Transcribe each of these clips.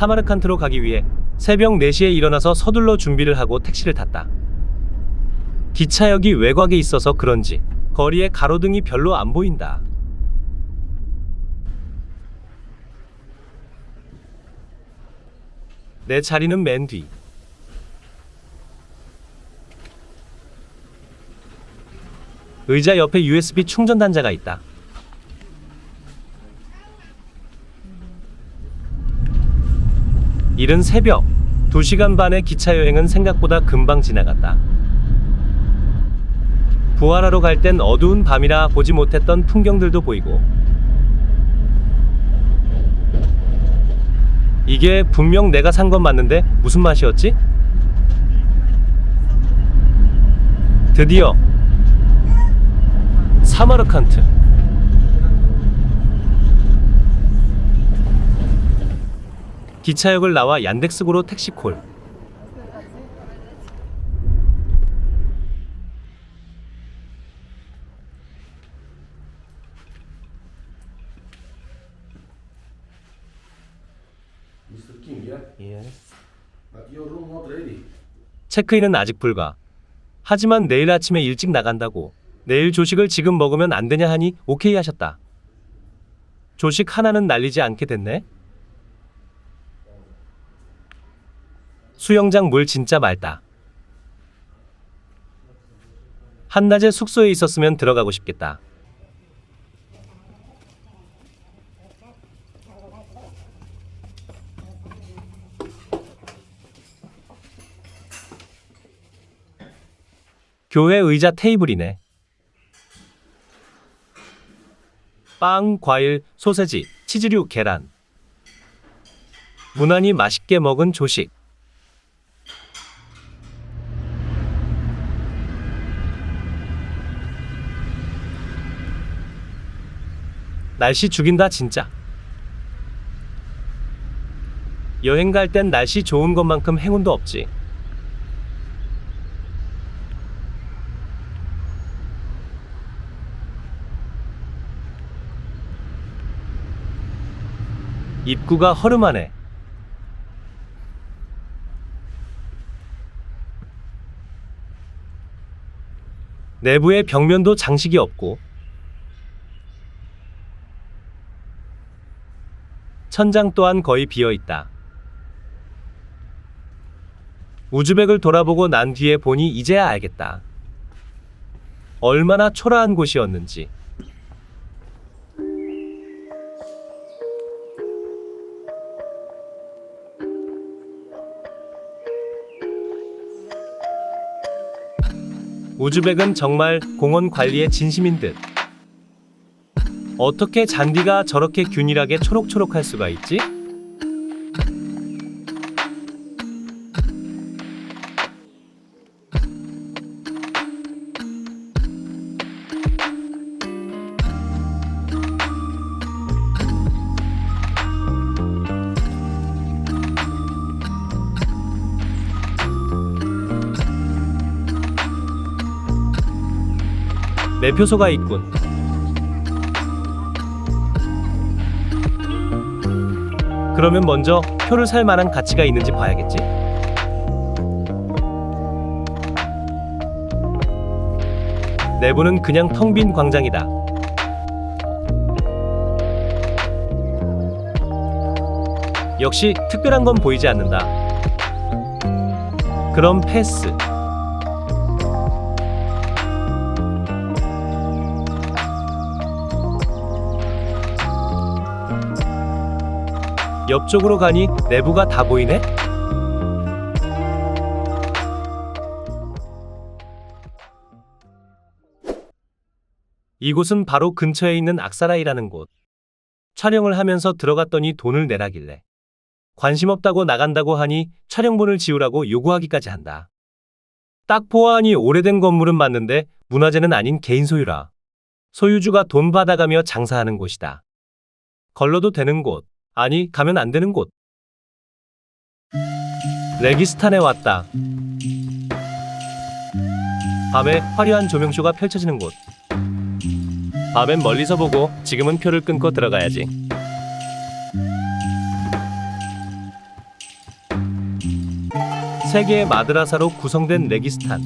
사마르칸트로 가기 위해 새벽 4시에 일어나서 서둘러 준비를 하고 택시를 탔다. 기차역이 외곽에 있어서 그런지 거리에 가로등이 별로 안 보인다. 내 자리는 맨 뒤. 의자 옆에 USB 충전 단자가 있다. 이른 새벽 2시간 반의 기차 여행은 생각보다 금방 지나갔다. 부활하러 갈 땐 어두운 밤이라 보지 못했던 풍경들도 보이고, 이게 분명 내가 산 건 맞는데 무슨 맛이었지? 드디어 사마르칸트. 기차역을 나와 얀덱스고로 택시콜. Mr. King, yeah? But your room not ready. 체크인은 아직 불가. 하지만 내일 아침에 일찍 나간다고, 내일 조식을 지금 먹으면 안 되냐 하니 오케이 하셨다. 조식 하나는 날리지 않게 됐네. 수영장 물 진짜 맑다. 한낮에 숙소에 있었으면 들어가고 싶겠다. 교회 의자 테이블이네. 빵, 과일, 소세지, 치즈류, 계란. 무난히 맛있게 먹은 조식. 날씨 죽인다 진짜. 여행 갈 땐 날씨 좋은 것만큼 행운도 없지. 입구가 허름하네. 내부의 벽면도 장식이 없고, 천장 또한 거의 비어있다. 우즈벡을 돌아보고 난 뒤에 보니 이제야 알겠다. 얼마나 초라한 곳이었는지. 우즈벡은 정말 공원 관리에 진심인 듯. 어떻게 잔디가 저렇게 균일하게 초록초록할 수가 있지? 매표소가 있군. 그러면 먼저 표를 살 만한 가치가 있는지 봐야겠지? 내부는 그냥 텅 빈 광장이다. 역시 특별한 건 보이지 않는다. 그럼 패스. 옆쪽으로 가니 내부가 다 보이네? 이곳은 바로 근처에 있는 악사라이라는 곳. 촬영을 하면서 들어갔더니 돈을 내라길래 관심 없다고 나간다고 하니 촬영본을 지우라고 요구하기까지 한다. 딱 보아하니 오래된 건물은 맞는데 문화재는 아닌 개인 소유라. 소유주가 돈 받아가며 장사하는 곳이다. 걸러도 되는 곳, 아니 가면 안 되는 곳. 레기스탄에 왔다. 밤에 화려한 조명쇼가 펼쳐지는 곳. 밤엔 멀리서 보고 지금은 표를 끊고 들어가야지. 세 개의 마드라사로 구성된 레기스탄.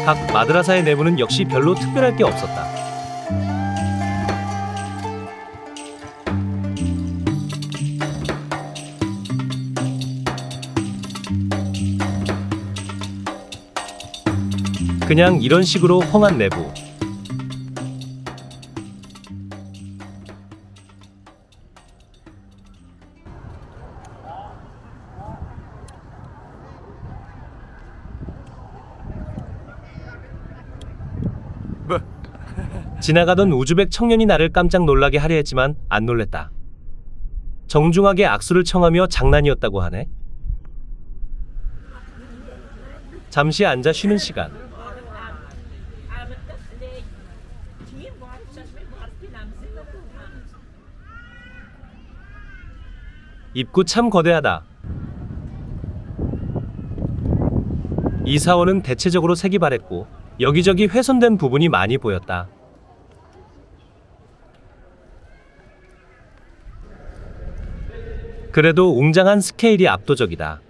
각 마드라사의 내부는 역시 별로 특별할 게 없었다. 그냥 이런 식으로 헝한 내부. 지나가던 우즈벡 청년이 나를 깜짝 놀라게 하려 했지만 안 놀랬다. 정중하게 악수를 청하며 장난이었다고 하네. 잠시 앉아 쉬는 시간. 입구 참 거대하다. 이 사원은 대체적으로 색이 바랬고 여기저기 훼손된 부분이 많이 보였다. 그래도 웅장한 스케일이 압도적이다.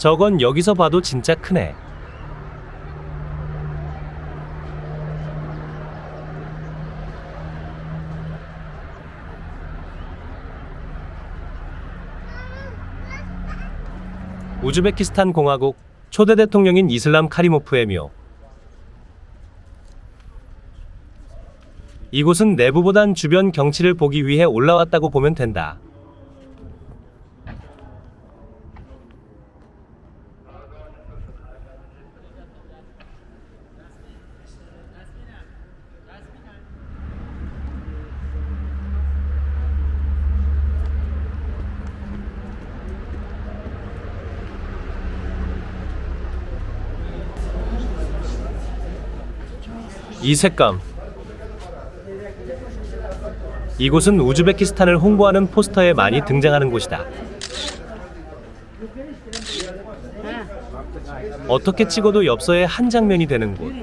저건 여기서 봐도 진짜 크네. 우즈베키스탄 공화국 초대 대통령인 이슬람 카리모프의 묘. 이곳은 내부보단 주변 경치를 보기 위해 올라왔다고 보면 된다. 이 색감. 이곳은 우즈베키스탄을 홍보하는 포스터에 많이 등장하는 곳이다. 어떻게 찍어도 엽서의 한 장면이 되는 곳.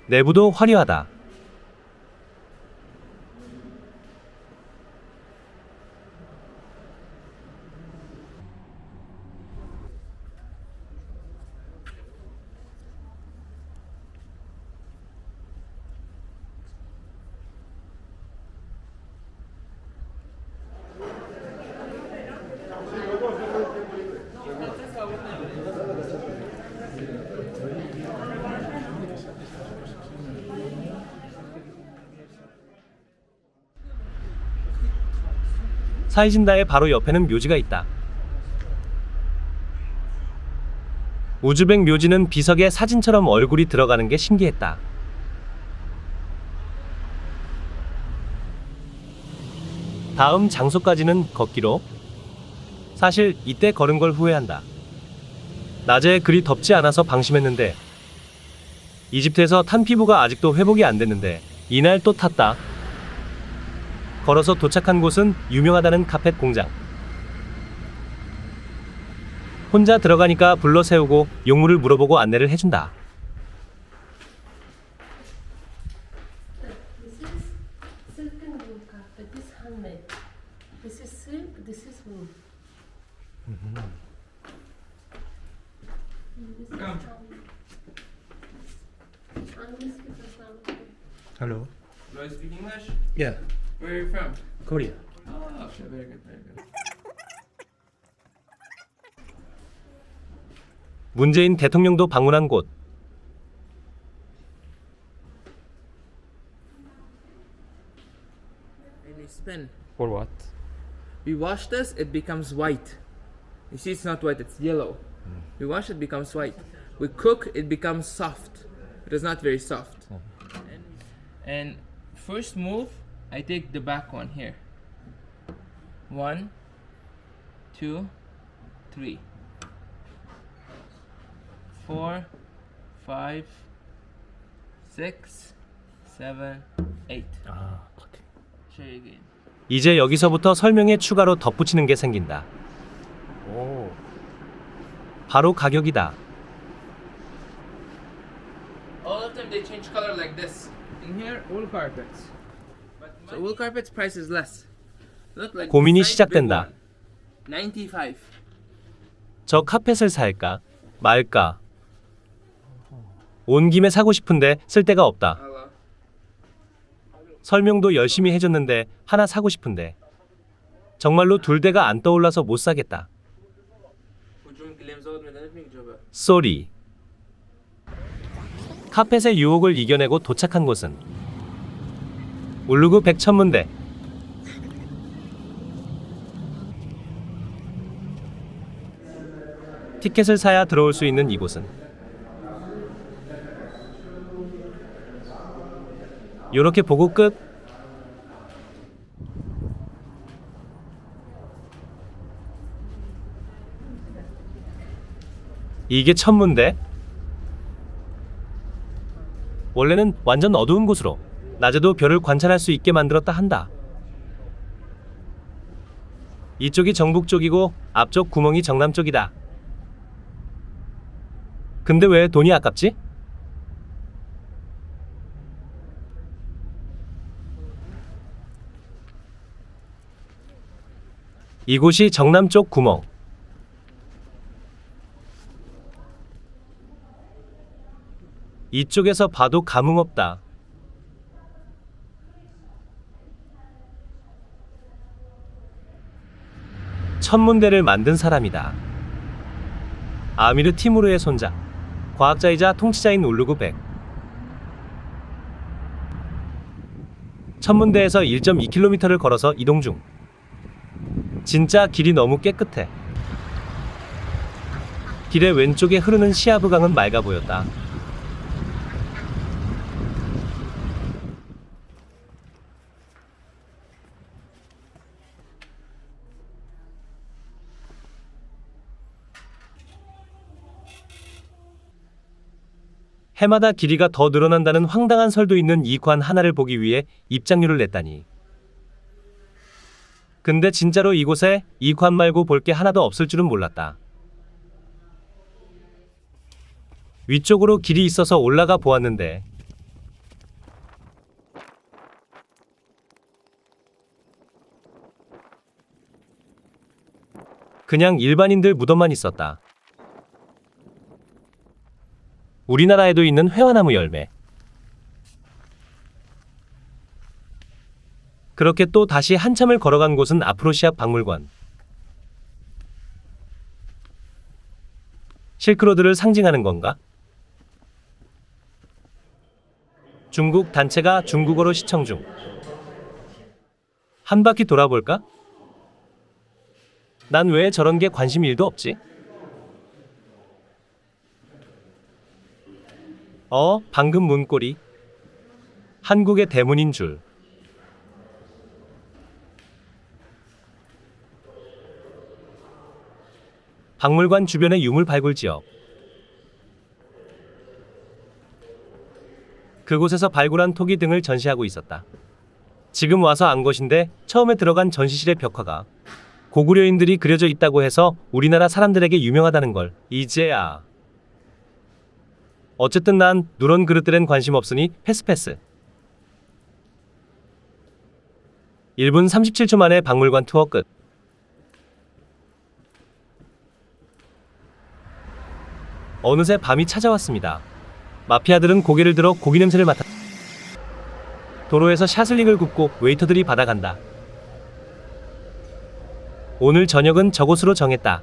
내부도 화려하다. 사이진다의 바로 옆에는 묘지가 있다. 우즈벡 묘지는 비석에 사진처럼 얼굴이 들어가는 게 신기했다. 다음 장소까지는 걷기로. 사실 이때 걸은 걸 후회한다. 낮에 그리 덥지 않아서 방심했는데 이집트에서 탄 피부가 아직도 회복이 안 됐는데 이날 또 탔다. 걸어서 도착한 곳은 유명하다는 카펫 공장. 혼자 들어가니까 불러 세우고 용무를 물어보고 안내를 해준다. This is silken wool carpet. This handmade. Hello. Do I speak English? Yeah. Where are you from? Korea. Oh, okay, very good, very good. 문재인 대통령도 방문한 곳. When we spin, For what? we wash this, it becomes white. You see, it's not white, it's yellow. We wash it, becomes white. We cook, it becomes soft. It is not very soft. And first move, I take the back one here. 1, 2, 3, 4, 5, 6, 7, 8. 아, 커팅. Show you again. 이제 여기서부터 설명에 추가로 덧붙이는 게 생긴다. 오. 바로 가격이다. All of them they change color like this. In here, wool carpets. So wool carpets price is less. Look like 고민이 this size, big 시작된다. one. 95. 저 카펫을 살까 말까. 온 김에 사고 싶은데 쓸 데가 없다. Hello. 설명도 열심히 해줬는데 하나 사고 싶은데 정말로 둘 대가 안 떠올라서 못 사겠다. 쏘리. 카펫의 유혹을 이겨내고 도착한 곳은 울루그 백천문대. 티켓을 사야 들어올 수 있는 이곳은 요렇게 보고 끝. 이게 천문대? 원래는 완전 어두운 곳으로 낮에도 별을 관찰할 수 있게 만들었다 한다. 이쪽이 정북 쪽이고 앞쪽 구멍이 정남 쪽이다. 근데 왜 돈이 아깝지? 이곳이 정남 쪽 구멍. 이쪽에서 봐도 감흥 없다. 천문대를 만든 사람이다. 아미르 티무르의 손자, 과학자이자 통치자인 울루그 백. 천문대에서 1.2km를 걸어서 이동 중. 진짜 길이 너무 깨끗해. 길의 왼쪽에 흐르는 시아브강은 맑아 보였다. 해마다 길이가 더 늘어난다는 황당한 설도 있는 이 관 하나를 보기 위해 입장료를 냈다니. 근데 진짜로 이곳에 이 관 말고 볼 게 하나도 없을 줄은 몰랐다. 위쪽으로 길이 있어서 올라가 보았는데 그냥 일반인들 무덤만 있었다. 우리나라에도 있는 회화나무 열매. 그렇게 또 다시 한참을 걸어간 곳은 아프로시아 박물관. 실크로드를 상징하는 건가? 중국 단체가 중국어로 시청 중. 한 바퀴 돌아볼까? 난 왜 저런 게 관심 1도 없지? 방금 문고리. 한국의 대문인 줄. 박물관 주변의 유물 발굴 지역. 그곳에서 발굴한 토기 등을 전시하고 있었다. 지금 와서 안 것인데 처음에 들어간 전시실의 벽화가 고구려인들이 그려져 있다고 해서 우리나라 사람들에게 유명하다는 걸 이제야. 어쨌든 난 누런 그릇들엔 관심 없으니 패스. 1분 37초 만에 박물관 투어 끝. 어느새 밤이 찾아왔습니다. 마피아들은 고개를 들어 고기 냄새를 맡아 도로에서 샤슬릭을 굽고 웨이터들이 받아간다. 오늘 저녁은 저곳으로 정했다.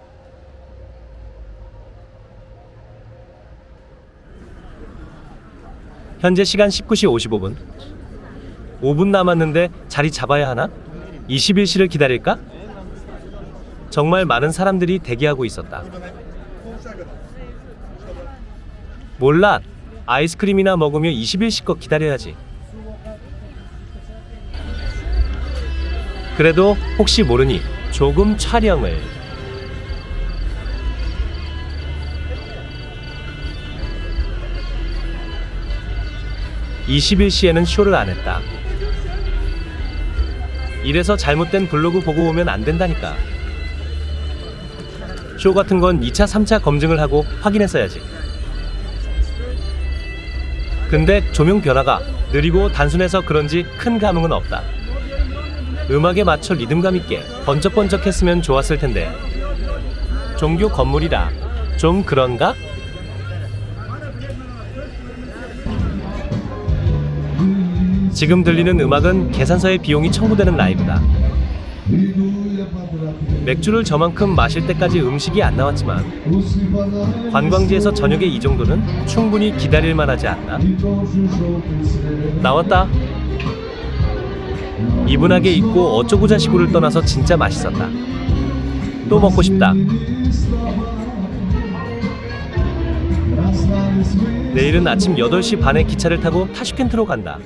현재 시간 19시 55분. 5분 남았는데 자리 잡아야 하나? 21시를 기다릴까? 정말 많은 사람들이 대기하고 있었다. 몰라. 아이스크림이나 먹으며 21시껏 기다려야지. 그래도 혹시 모르니 조금 촬영을. (21시에는) 쇼를 안 했다. 이래서 잘못된 블로그 보고 오면 안 된다니까. 쇼 같은 건 2차, 3차 검증을 하고 확인했어야지. 근데 조명 변화가 느리고 단순해서 그런지 큰 감흥은 없다. 음악에 맞춰 리듬감 있게 번쩍번쩍했으면 좋았을 텐데. 종교 건물이라 좀 그런가? 지금 들리는 음악은 계산서에 비용이 청구되는 라이브다. 맥주를 저만큼 마실 때까지 음식이 안 나왔지만 관광지에서 저녁에 이 정도는 충분히 기다릴 만하지 않나? 나왔다. 이분하게 입고 어쩌고 자시고를 떠나서 진짜 맛있었다. 또 먹고 싶다. 내일은 아침 8시 반에 기차를 타고 타슈켄트로 간다.